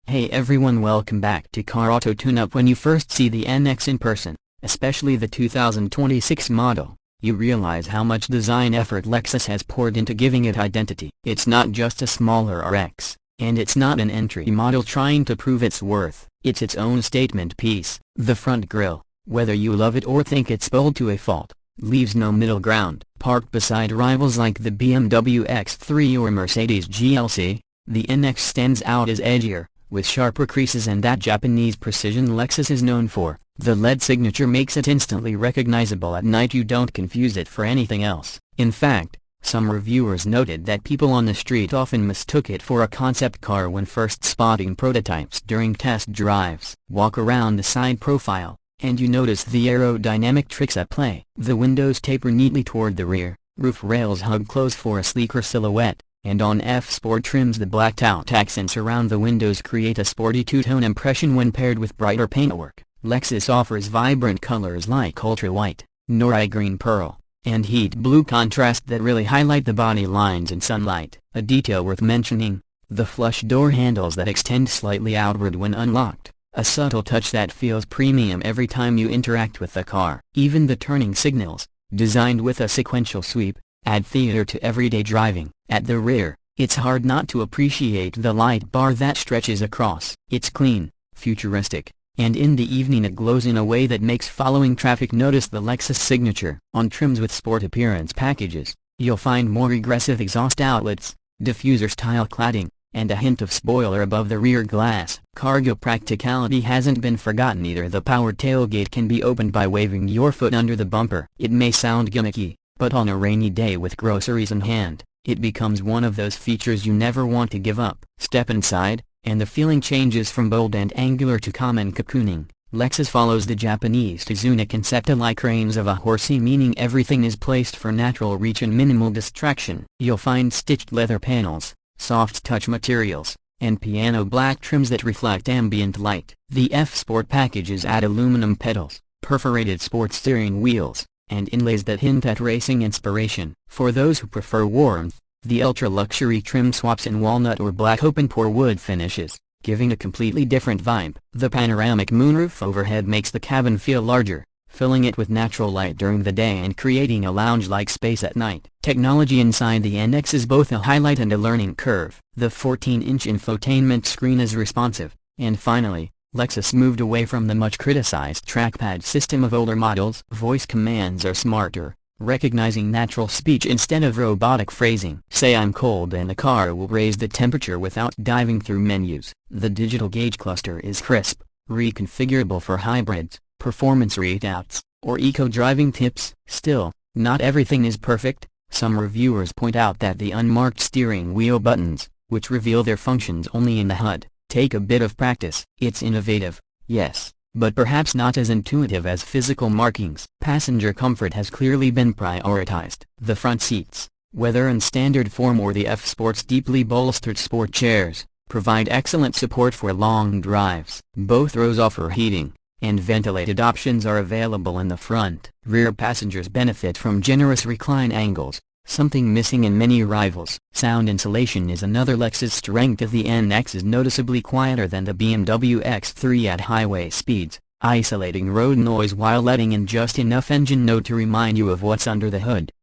Hey everyone, welcome back to Car Auto Tune-Up. When you first see the NX in person, especially the 2026 model, you realize how much design effort Lexus has poured into giving it identity. It's not just a smaller RX, and it's not an entry model trying to prove its worth. It's its own statement piece. The front grille, whether you love it or think it's bold to a fault, leaves no middle ground. Parked beside rivals like the BMW X3 or Mercedes GLC, the NX stands out as edgier, with sharper creases and that Japanese precision Lexus is known for. The LED signature makes it instantly recognizable at night. You don't confuse it for anything else. In fact, some reviewers noted that people on the street often mistook it for a concept car when first spotting prototypes during test drives. Walk around the side profile, and you notice the aerodynamic tricks at play. The windows taper neatly toward the rear, roof rails hug close for a sleeker silhouette, and on FSPORT trims the blacked out accents around the windows create a sporty two-tone impression when paired with brighter paintwork. Lexus offers vibrant colors like ultra white, nori green pearl, and heat blue contrast that really highlight the body lines in sunlight. A detail worth mentioning: the flush door handles that extend slightly outward when unlocked, a subtle touch that feels premium every time you interact with the car. Even the turning signals, designed with a sequential sweep, add theater to everyday driving. At the rear, it's hard not to appreciate the light bar that stretches across. It's clean, futuristic, and in the evening it glows in a way that makes following traffic notice the Lexus signature. On trims with sport appearance packages, you'll find more aggressive exhaust outlets, diffuser-style cladding, and a hint of spoiler above the rear glass. Cargo practicality hasn't been forgotten either. The powered tailgate can be opened by waving your foot under the bumper. It may sound gimmicky, but on a rainy day with groceries in hand, it becomes one of those features you never want to give up. Step inside, and the feeling changes from bold and angular to calm and cocooning. Lexus follows the Japanese Tizuna concepta like reins of a horsey, meaning everything is placed for natural reach and minimal distraction. You'll find stitched leather panels, soft touch materials, and piano black trims that reflect ambient light. The FSPORT packages add aluminum pedals, perforated sports steering wheels, and inlays that hint at racing inspiration. For those who prefer warmth, the ultra-luxury trim swaps in walnut or black open-pore wood finishes, giving a completely different vibe. The panoramic moonroof overhead makes the cabin feel larger, filling it with natural light during the day and creating a lounge-like space at night. Technology inside the NX is both a highlight and a learning curve. The 14-inch infotainment screen is responsive, and finally, Lexus moved away from the much-criticized trackpad system of older models. Voice commands are smarter, recognizing natural speech instead of robotic phrasing. Say I'm cold and the car will raise the temperature without diving through menus. The digital gauge cluster is crisp, reconfigurable for hybrids, performance readouts, or eco-driving tips. Still, not everything is perfect. Some reviewers point out that the unmarked steering wheel buttons, which reveal their functions only in the HUD, take a bit of practice. It's innovative, yes, but perhaps not as intuitive as physical markings. Passenger comfort has clearly been prioritized. The front seats, whether in standard form or the FSPORT's deeply bolstered sport chairs, provide excellent support for long drives. Both rows offer heating, and ventilated options are available in the front. Rear passengers benefit from generous recline angles, something missing in many rivals. Sound insulation is another Lexus strength. The NX is noticeably quieter than the BMW X3 at highway speeds, isolating road noise while letting in just enough engine note to remind you of what's under the hood.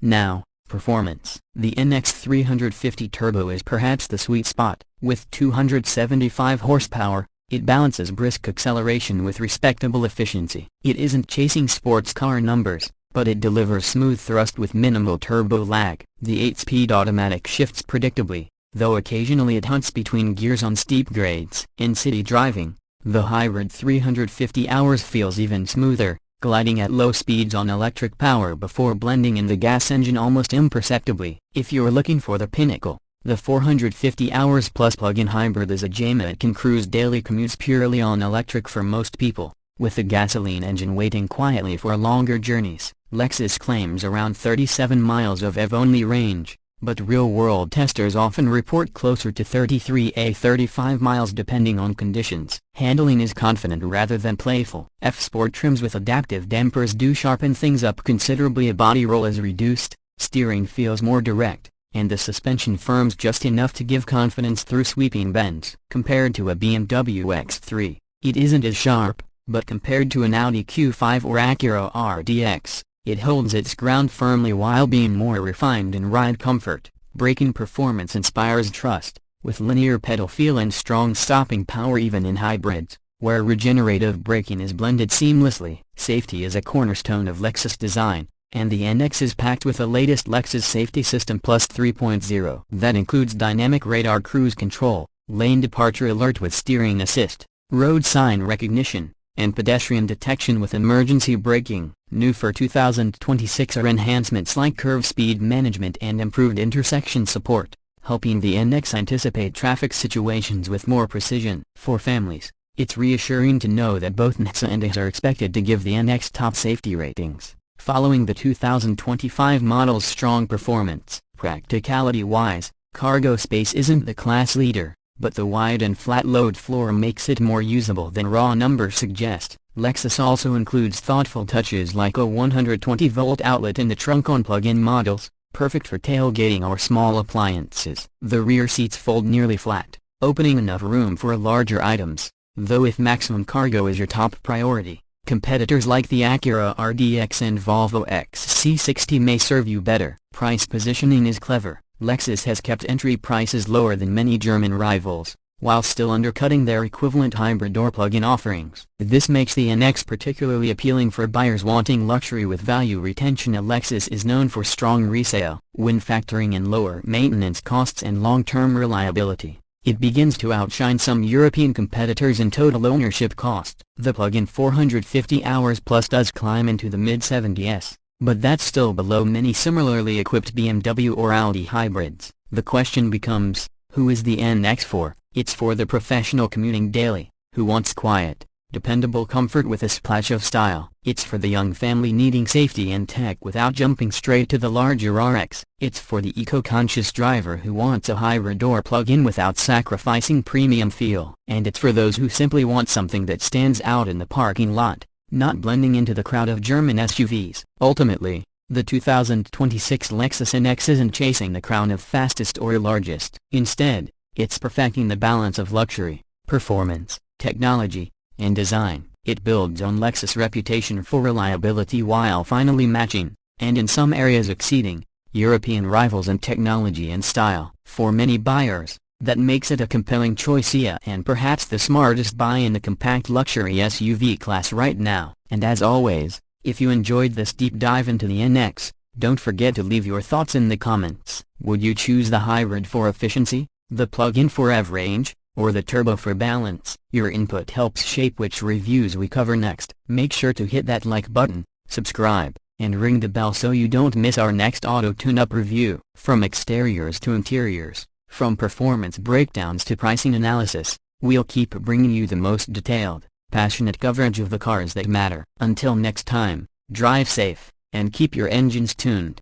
Now, performance. The NX 350 Turbo is perhaps the sweet spot. With 275 horsepower, it balances brisk acceleration with respectable efficiency. It isn't chasing sports car numbers, but it delivers smooth thrust with minimal turbo lag. The 8-speed automatic shifts predictably, though occasionally it hunts between gears on steep grades. In city driving, the hybrid 350 hours feels even smoother, gliding at low speeds on electric power before blending in the gas engine almost imperceptibly. If you're looking for the pinnacle, the 450 hours plus plug-in hybrid is a gem. It can cruise daily commutes purely on electric for most people, with the gasoline engine waiting quietly for longer journeys. Lexus claims around 37 miles of EV-only range, but real-world testers often report closer to 33–35 miles depending on conditions. Handling is confident rather than playful. FSPORT trims with adaptive dampers do sharpen things up considerably. A body roll is reduced, steering feels more direct, and the suspension firms just enough to give confidence through sweeping bends. Compared to a BMW X3, it isn't as sharp, but compared to an Audi Q5 or Acura RDX, it holds its ground firmly while being more refined in ride comfort. Braking performance inspires trust, with linear pedal feel and strong stopping power even in hybrids, where regenerative braking is blended seamlessly. Safety is a cornerstone of Lexus design, and the NX is packed with the latest Lexus Safety System Plus 3.0. That includes dynamic radar cruise control, lane departure alert with steering assist, road sign recognition, and pedestrian detection with emergency braking. New for 2026 are enhancements like curve speed management and improved intersection support, helping the NX anticipate traffic situations with more precision. For families, it's reassuring to know that both NHTSA and IHTSA are expected to give the NX top safety ratings, following the 2025 model's strong performance. Practicality-wise, cargo space isn't the class leader, but the wide and flat load floor makes it more usable than raw numbers suggest. Lexus also includes thoughtful touches like a 120-volt outlet in the trunk on plug-in models, perfect for tailgating or small appliances. The rear seats fold nearly flat, opening enough room for larger items, though if maximum cargo is your top priority, competitors like the Acura RDX and Volvo XC60 may serve you better. Price positioning is clever. Lexus has kept entry prices lower than many German rivals, while still undercutting their equivalent hybrid or plug-in offerings. This makes the NX particularly appealing for buyers wanting luxury with value retention. Lexus is known for strong resale. When factoring in lower maintenance costs and long-term reliability, it begins to outshine some European competitors in total ownership cost. The plug-in 450 hours plus does climb into the mid-70s, but that's still below many similarly equipped BMW or Audi hybrids. The question becomes, who is the NX for? It's for the professional commuting daily, who wants quiet, dependable comfort with a splash of style. It's for the young family needing safety and tech without jumping straight to the larger RX. It's for the eco-conscious driver who wants a hybrid or plug-in without sacrificing premium feel. And it's for those who simply want something that stands out in the parking lot, not blending into the crowd of German SUVs. Ultimately, the 2026 Lexus NX isn't chasing the crown of fastest or largest. Instead, it's perfecting the balance of luxury, performance, technology, and design. It builds on Lexus' reputation for reliability while finally matching, and in some areas exceeding, European rivals in technology and style. For many buyers, that makes it a compelling choice and perhaps the smartest buy in the compact luxury SUV class right now. And as always, if you enjoyed this deep dive into the NX, don't forget to leave your thoughts in the comments. Would you choose the hybrid for efficiency, the plug-in for range, or the turbo for balance? Your input helps shape which reviews we cover next. Make sure to hit that like button, subscribe, and ring the bell so you don't miss our next auto tune-up review. From exteriors to interiors, from performance breakdowns to pricing analysis, we'll keep bringing you the most detailed, passionate coverage of the cars that matter. Until next time, drive safe, and keep your engines tuned.